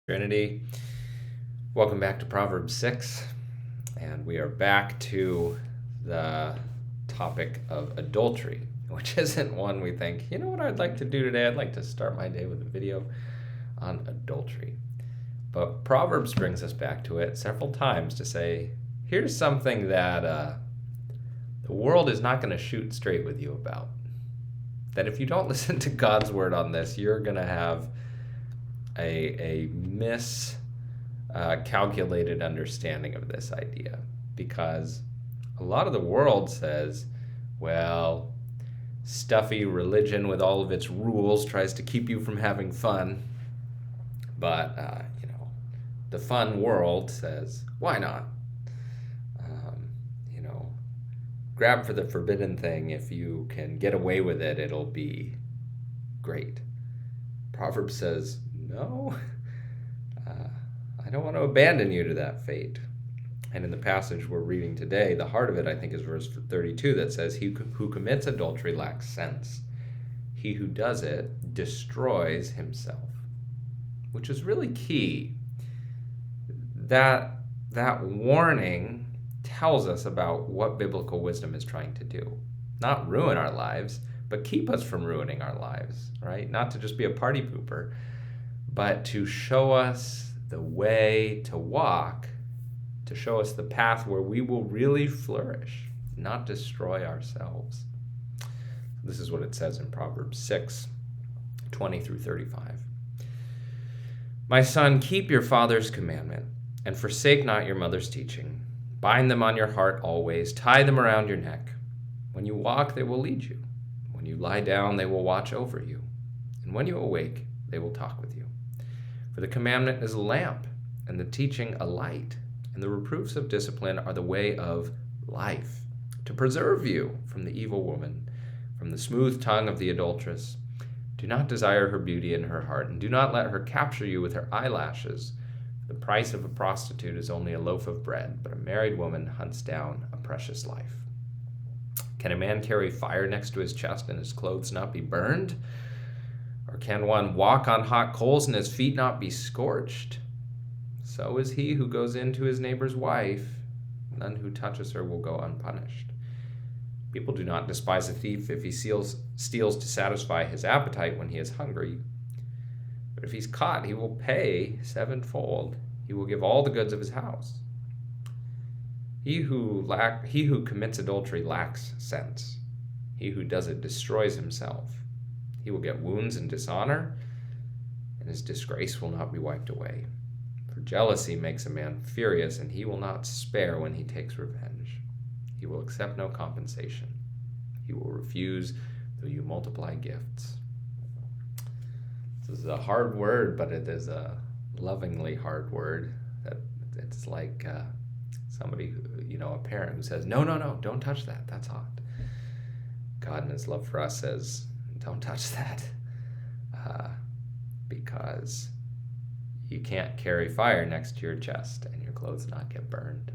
Trinity. Welcome back to Proverbs 6, and we are back to the topic of adultery, which isn't one we think, you know what I'd like to do today? I'd like to start my day with a video on adultery. But Proverbs brings us back to it several times to say, here's something that the world is not going to shoot straight with you about. That if you don't listen to God's word on this, you're going to have a miscalculated understanding of this idea, because a lot of the world says, well, stuffy religion with all of its rules tries to keep you from having fun, but the fun world says, why not? Grab for the forbidden thing. If you can get away with it, it'll be great. Proverbs says, no, I don't want to abandon you to that fate. And in the passage we're reading today, the heart of it, I think, is verse 32 that says, he who commits adultery lacks sense. He who does it destroys himself, which is really key. That warning tells us about what biblical wisdom is trying to do. Not ruin our lives, but keep us from ruining our lives, right? Not to just be a party pooper, but to show us the way to walk, to show us the path where we will really flourish, not destroy ourselves. This is what it says in Proverbs 6, 20 through 35. My son, keep your father's commandment, and forsake not your mother's teaching. Bind them on your heart always, tie them around your neck. When you walk, they will lead you. When you lie down, they will watch over you. And when you awake, they will talk with you. For the commandment is a lamp, and the teaching a light, and the reproofs of discipline are the way of life, to preserve you from the evil woman, from the smooth tongue of the adulteress. Do not desire her beauty in her heart, and do not let her capture you with her eyelashes. The price of a prostitute is only a loaf of bread, but a married woman hunts down a precious life. Can a man carry fire next to his chest and his clothes not be burned? Or can one walk on hot coals and his feet not be scorched? So is he who goes in to his neighbor's wife. None who touches her will go unpunished. People do not despise a thief if he steals to satisfy his appetite when he is hungry. But if he's caught, he will pay sevenfold. He will give all the goods of his house. He who commits adultery lacks sense. He who does it destroys himself. He will get wounds and dishonor, and his disgrace will not be wiped away. For jealousy makes a man furious, and he will not spare when he takes revenge. He will accept no compensation. He will refuse though you multiply gifts. This is a hard word, but it is a lovingly hard word. That it's like somebody, a parent who says, no, don't touch that. That's hot. God in his love for us says, don't touch that, because you can't carry fire next to your chest and your clothes not get burned.